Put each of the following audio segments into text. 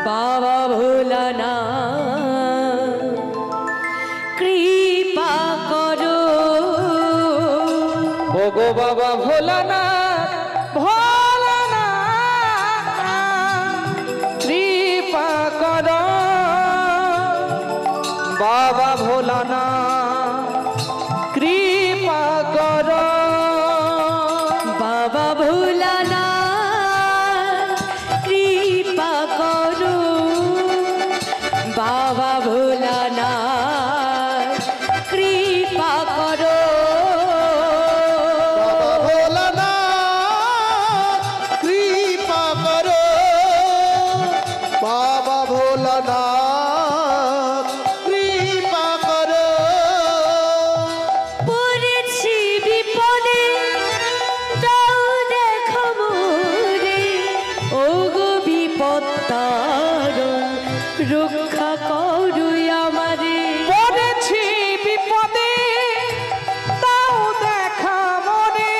বাবা ভোলানাথ কৃপা করো ওগো বাবা ভোলানাথ কৃপা করো বাবা ভোলানাথ কৃপা করো বাবা ভোলানাথ কৃপা করো বাবা ভোলানাথ কৃপা করো বাবা ভোলানাথ কৃপা করো পড়েছি বিপদে দাও দেখো মোরে ওগো বিপদ তারণ রক্ষা করো আমারে পড়েছি বিপদে তাও দেখা মনে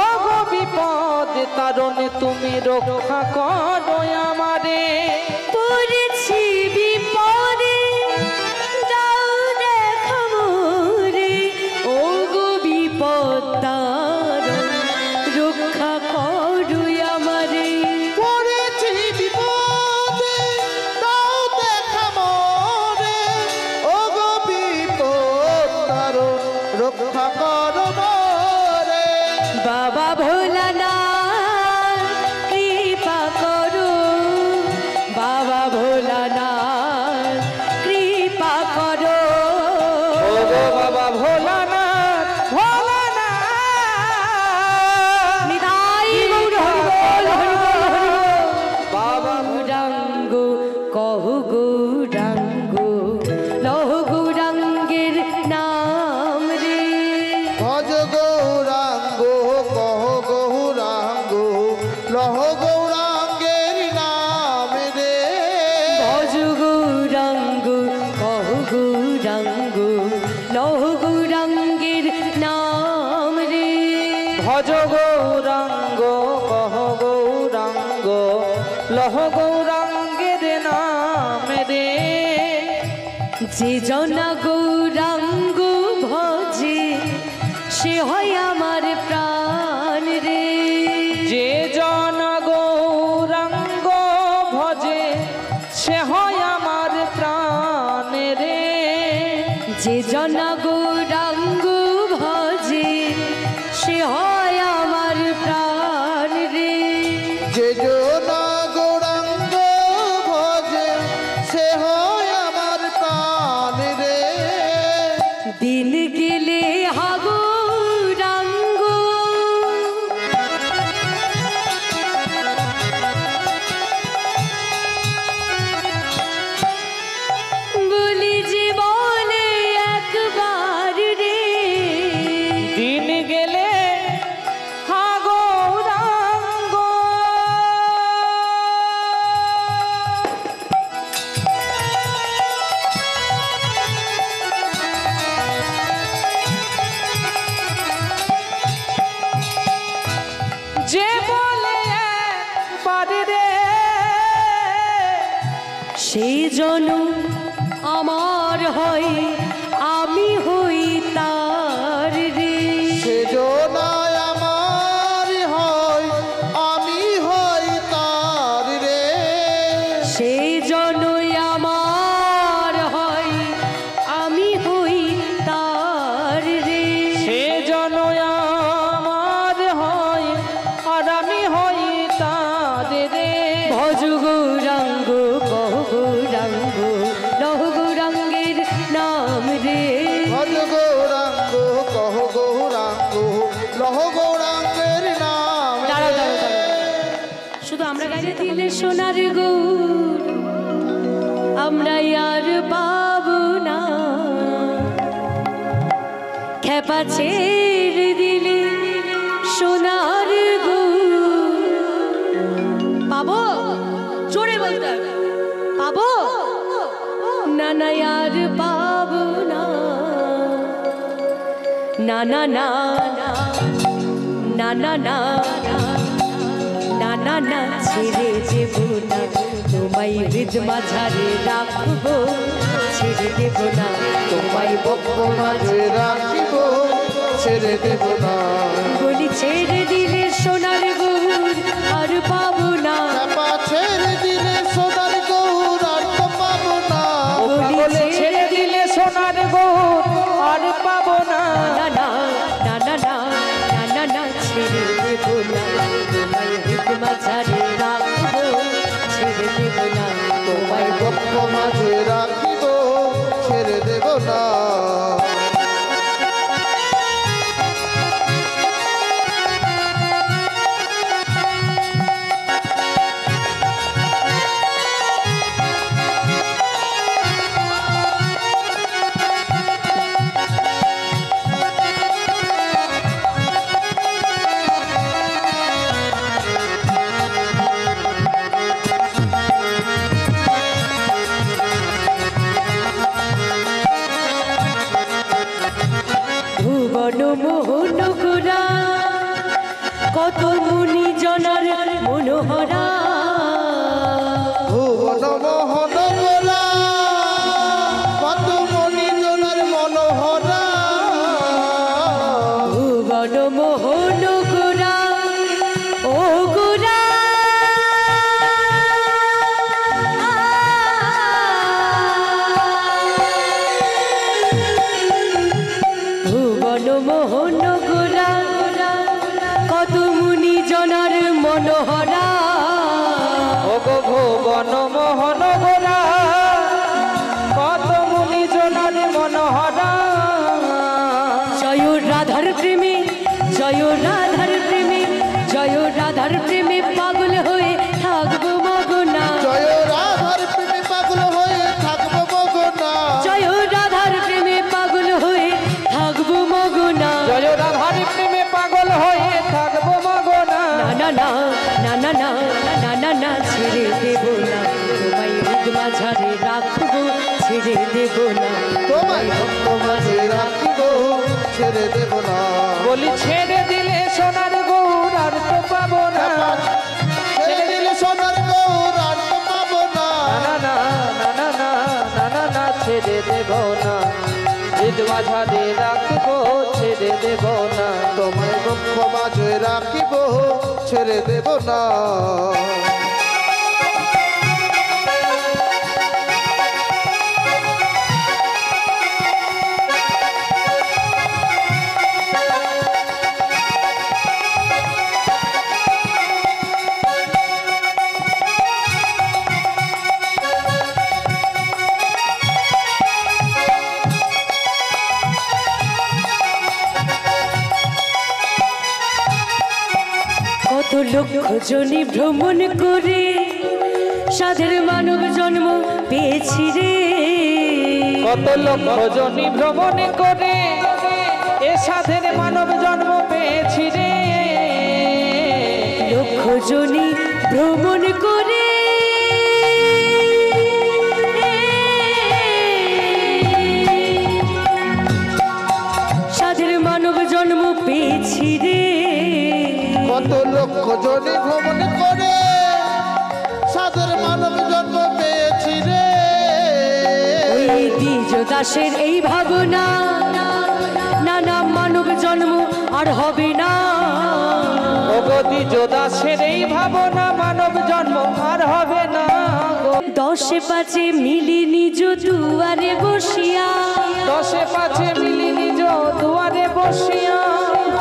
ওগো বিপদ তারণে তুমি রক্ষা করো আমারে পড়েছি বিপদে দাও দেখো মোরে ওগো বিপদ তারণ রক্ষা করো আমারে পড়েছি বিপদে দাও দেখা মোরে ওগো বিপদ তারণ রক্ষা করো মোরে বাবা ভোলানাথ কৃপা করো বাবা ভোলানাথ কৃপা করো ওগো বাবা ভোলানাথ নিতাই গৌর হরি বল হরি বল হরি বল বাবা গৌরাঙ্গ কহু গৌরাঙ্গ লহ গৌরাঙ্গের নাম রে ভজ গৌরাঙ্গ কহ গৌরাঙ্গ লহ গৌরাঙ্গের নাম রে ভজ গৌরাঙ্গ কহ গৌরাঙ্গ লহ গৌরাঙ্গের নাম রে ভজ গৌরাঙ্গ কহ গৌরাঙ্গ লহ গৌরাঙ্গের নাম রে যে জনা গৌরাঙ্গ ভজে সে হয় আমার প্রাণ রে যে জন গৌরাঙ্গ ভজে সে হয় আমার প্রাণ রে যে জনা গৌরাঙ্গ ভজে সে হয় আমার প্রাণ রে যে জনা গৌরাঙ্গ ভজে সে হয় আমার প্রাণ রে দিন গেলে হা গৌরাঙ্গ বলি যে বলে একবার রে দিন গেলে হা গৌরাঙ্গ যে বলে একবার রে সেই জন আমার হয় আমি হই তার রে সে জনায় আমার হয় আমি হই তার রে সেই জন্যই আমার হয় আমি হই তার রে সে জন আমার হয় আর আমি হই তার রে ভজ গৌরাঙ্গ কহ গৌরাঙ্গ লহ গৌরাঙ্গের নাম রে ভজ গৌরাঙ্গ কহ গৌরাঙ্গ লহ গৌরাঙ্গের নাম দাঁড়াও রে। দাঁড়াও দাঁড়াও শুধু আমরা গাইলে দিলে সোনার গৌর আমরা আর পাবো না খেপা ছেড়ে দিলে সোনার গৌর পাবো জোরে বলতে হবে। পাবো না না আর পাবো না না না না না না না না না না ছেড়ে দেব না তোমায় হৃদ মাঝারে রাখবো ছেড়ে দেব না তোমায় বক্ষ মাঝে রাখিব ছেড়ে দেব না বলি ছেড়ে দিলে সোনার গৌর আর পাবো না চাপা ছেড়ে দিলে সোনার গৌর আর তো পাবো না বলে ছেড়ে দিলে সোনার গৌর আর পাবো না না না না না না না না না ছেড়ে দেব না তোমায় হৃদ মাঝারে রাখবো ছেড়ে দেব না তোমায় বক্ষ মাঝে রাখিব ছেড়ে দেব না ভুবন মোহন গোরা কত মুনি জনার মনোহরা ভুবন মোহন গোরা কত মনি জনের মনোহরা ভুবন মোহন গোরা ও গোরা ভুবন মোহন গোরা কত মুনি জনার মনোহরা ওগো ভুবন মোহন গোরা কত মুনি জনার মনোহরা জয় রাধার প্রেমে জয় রাধার প্রেমে জয় রাধার প্রেমে পাগল হয়ে থাকবো মগনা জয় রাধার প্রেমে পাগল হয়ে থাকবো মগনা জয় রাধার প্রেমে পাগল হয়ে থাকবো মগনা জয় রাধার প্রেমে পাগল হয়ে থাকবো মগনা না না না না না না না না ছেড়ে দেব না তোমায় হৃদ মাঝারে রাখবো ছেড়ে দেব না তোমায় বক্ষ মাঝে রাখিব ছেড়ে দেব না বলি ছেড়ে দিলে সোনার গৌর আর তো পাবো না ছেড়ে দিলে সোনার গৌর আর তো পাবো না না না না না না না না না ছেড়ে দেব না হৃদ মাঝারে রাখবো ছেড়ে দেব না তোমায় বক্ষ মাঝে রাখিব ছেড়ে দেব না কত লক্ষ জনি ভ্রমণ করে সাধের মানব জন্ম পেয়েছি রে কত লক্ষ জনি ভ্রমণ করে এ সাধের মানব জন্ম পেয়েছি রে লক্ষ জনি ভ্রমণ করে সাধের মানব জন্ম পেয়েছি রে কত লক্ষ জনে ভ্রমণ করে সাধের মানব জন্ম পেয়েছি রে ওই দ্বিজ দাসের এই ভাবনা নানা মানব জন্ম আর হবে না ভগতি যোদাসের এই ভাবনা মানব জন্ম আর হবে না গো। দশে পাঁচে মিলি নিজ দুয়ারে বসিয়া দশে পাঁচে মিলি নিজ দুয়ারে বসিয়া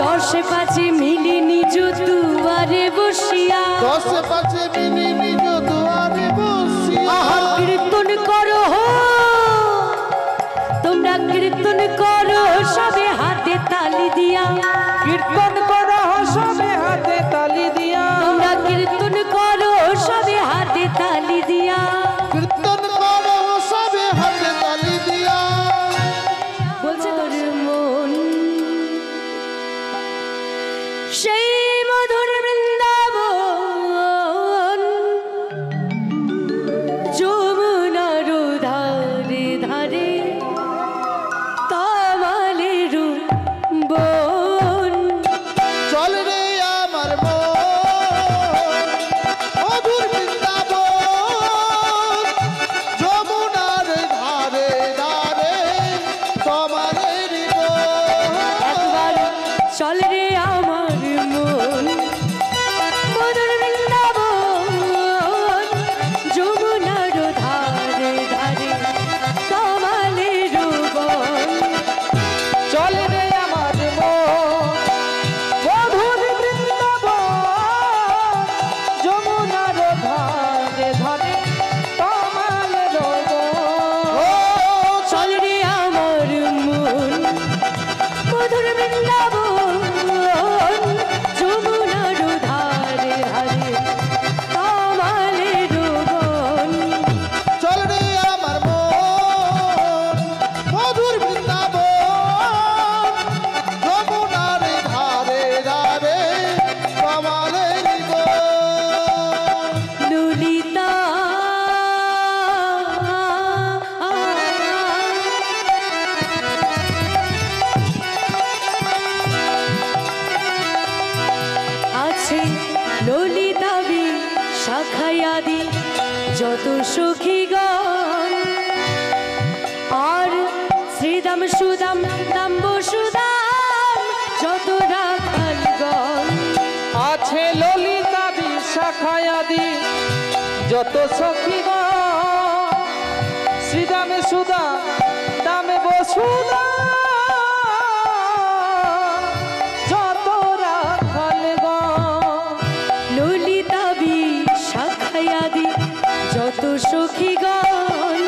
দশে পাঁচে মিলি নিজ দুয়ারে বসিয়া দশে পাঁচে মিলি নিজ দুয়ারে বসিয়া আহা কীর্তন করো হো, তোমরা কীর্তন করো সবে হাতে তালি দিয়া কীর্তন করো সবে হাতে তালি দিয়া তোমরা কীর্তন করো সবে হাতে তালি দিয়া কীর্তন করো সবে হাতে তালি দিয়া বলছে তোর মন সেই মধুর বৃন্দাবন যমুনার ধারে ধারে তামালের বন যত সখীগণ আর শ্রীদাম সুদাম দাম্ব সুদাম যত রাখালগণ আছে ললিতা বিশাখায়াদি যত সখীগণ শ্রীদামে সুদা দামে বসুদা যত রাখালগণ ললিতা বিশাখায়াদি যত সখীগণ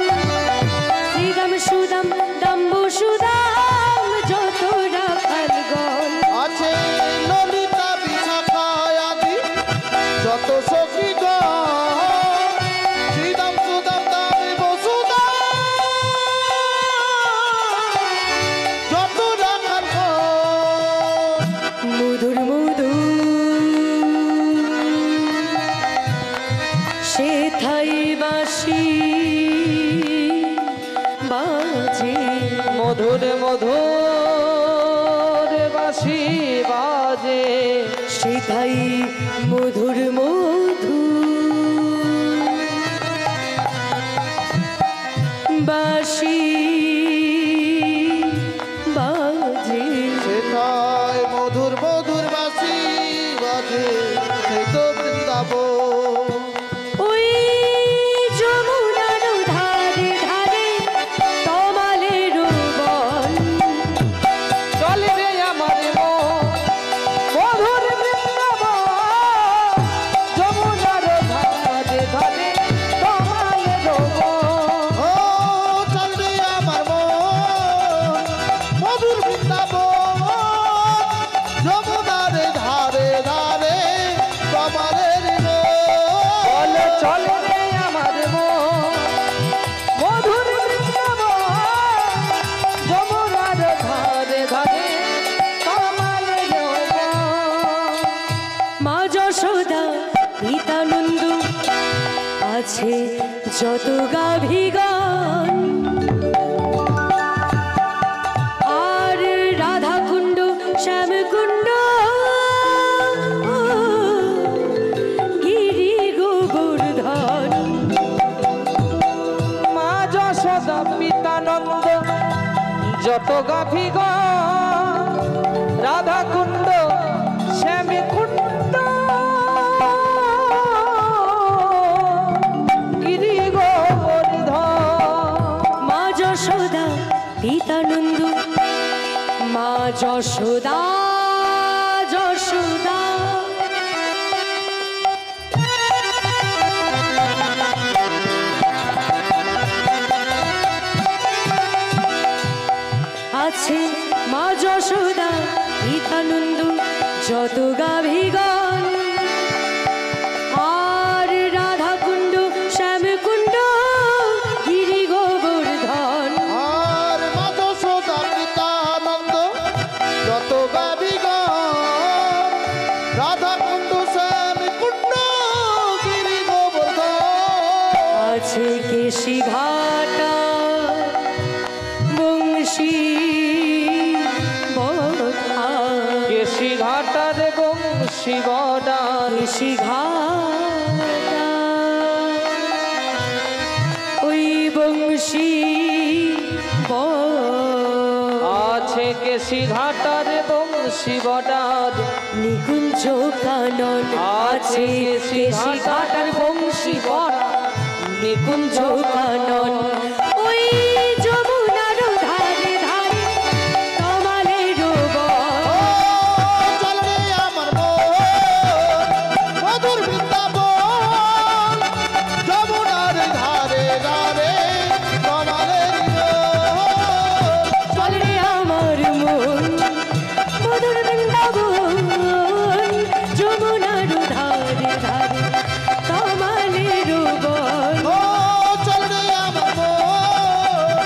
শ্রীদাম সুদাম দাম্ব সুদাম যত রাখালগণ আছে ললিতা বিশাখায়াদি যত সখীগণ শ্রীদাম সুদাম দামে বসুদা যত রাখালগণ মধুর মধুর সেথাই বাঁশি বাজে মধুর মধুর বাঁশি বাজে সেথাই মধুর মধুর বাঁশি বাজে সেটাই মধুর মধুর বাসি বাজে সেই তো বৃন্দাবন ওই যমুনার ধারে ধারে তমালের বন চলে রে আমার মন মধুর বৃন্দাবন যমুনার ধারে ধারে তোমার রোবন ও চলবে আমার মন মধুর বৃন্দাবন যমুনার ধারে ধারে কমলের চলে চলে রে আমার মন মধুর বৃন্দাবন যমুনার ধারে ধারে তোমার রোবন মা যশোদা নিতানন্দ আছে যত গাভীগণ আর রাধাকুণ্ড শ্যামকুণ্ড গিরি গোবর্ধন মা যশোদা পিতানন্দ যত গাভীগণ রাধাকুণ্ড শ্যামকুণ্ড গিরি গোবর্ধন মা যশোদা পিতানন্দ মা যশোদা যশোদা আছে মা যশোদা পিতানন্দ যত গাভীগণ আর রাধাকুণ্ড শ্যামকুণ্ড গিরি গোবর্ধন আর মাধ সদা পিতানন্দ যত গাবিগণ রাধা কুণ্ড শ্যাম কুণ্ড গিরি গোবর্ধন আছে কেশি ঘাটা বংশী বধা কেশি ঘাটার বংশী বডা কেশি ঘাটা ওই বংশী আছে কেশি ঘাটার বংশী বডার নিকুঞ্জ কানন আছে কেশি ঘাটার বংশী বড়া নিকুঞ্জ কানন ওই যমুনার ধারে ধারে কমলের বন চল রে আমার মন মধুর বৃন্দাবন যমুনার ধারে ধারে কমলের চল রে আমার মন মধুর বৃন্দাবন যমুনার ধারে ধারে কমলের বন ও চল রে আমার মন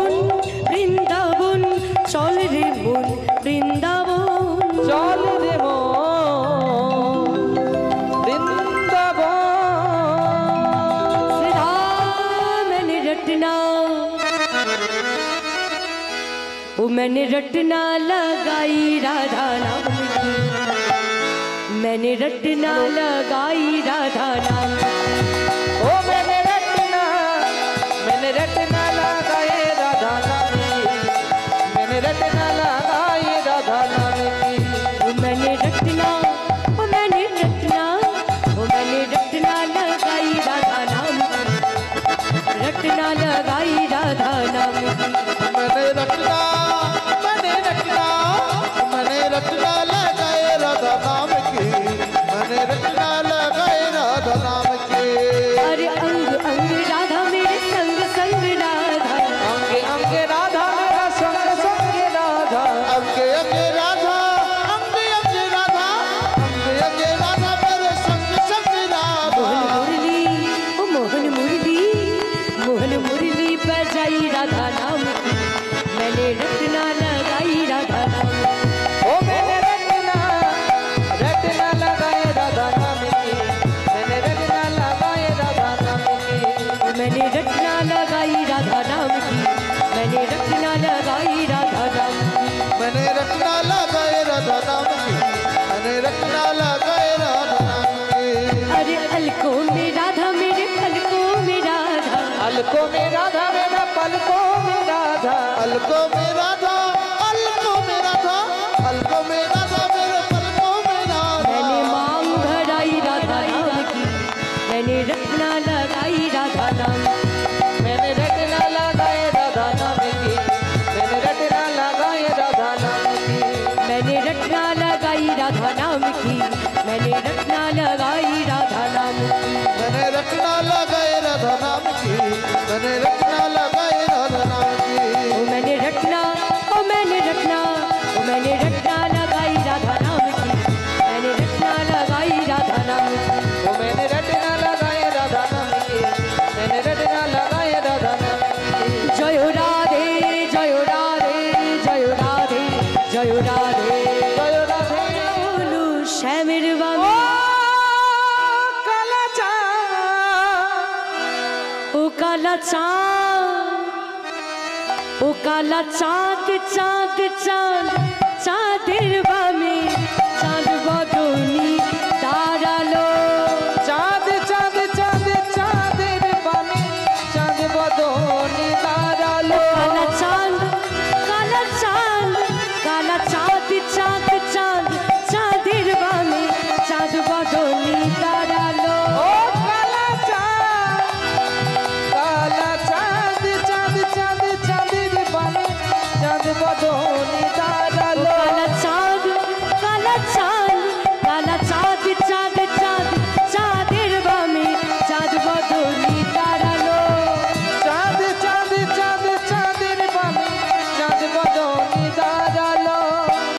মন বৃন্দাবন চল রে মন বৃন্দাবন চল রে মন বৃন্দাবন। श्री राम मैंने रटना वो मैंने रटना लगाई राधा नाम की मैंने रटना लगाई राधा नाम ओ मैंने रटना लगाए राधा नाम की, मैंने रटना लगाए राधा नाम की। वो मैंने रटना लगाई राधा नाम की रटना लगाई राधा नाम की मैंने रटना लगाए राधा नाम की, मैंने रटना लगाए राधा नाम की। अरे अंग अंग राधा मेरे संग संग राधा अंगे अंगे राधा मेरा संग संग राधा, अंगे अंगे राधा, अंगे अंगे राधा, अंगे अंगे राधा मेरे संग संग राधा। मोहन मुरली बजाई राधा नाम की मैंने रटना लगाई राधा नाम ओ मैंने रटना लगाए राधा नाम की, मैंने रटना लगाए राधा नाम की। मैंने रटना लगाई राधा नाम की मैंने रटना लगाई राधा नाम की मैंने रटना लगाए राधा नाम की, मैंने रटना लगाए राधा नाम की। अरे अलकों में राधा मेरे पलकों में राधा अलकों में राधा मेरा पलकों में राधा, अलको में राधा, अलको में राधा, अलको में राधा मेरे पलकों में राधा। मैंने मांग भराई राधा नाम की मैंने रटना लगाई राधा नाम मैंने रटना लगाए राधा नाम की, मैंने रटना लगाए राधा नाम की। मैंने रटना लगाई राधा नाम की मैंने रटना लगाई राधा नाम की मैंने रटना लगाए राधा नाम की, मैंने रटना लगाए राधा नाम की। ओ मैंने रटना लगाई राधा नाम की मैंने रटना लगाई राधा नाम की ओ मैंने रटना लगाए राधा नाम की, मैंने रटना लगाए राधा नाम की। जय राधे जय राधे जय राधे जय राधे जय राधे बोलू श्यामेर ओ बामी काला ओ काला चाँद ओ काला चाँद चाँद चाँद चाँदेर बामे चाँद बदनी तारालो चाँद चाँद चाँद चाँदेर बामे चाँद बदनी तारालो। काला चाँद काला चाँद काला चाँद चाँद चाँद चाँदेर बामे चाँद बदनी तारालो ओ काला चाँद चाँद चाँदेर बामे चाँद बदनी तारालो।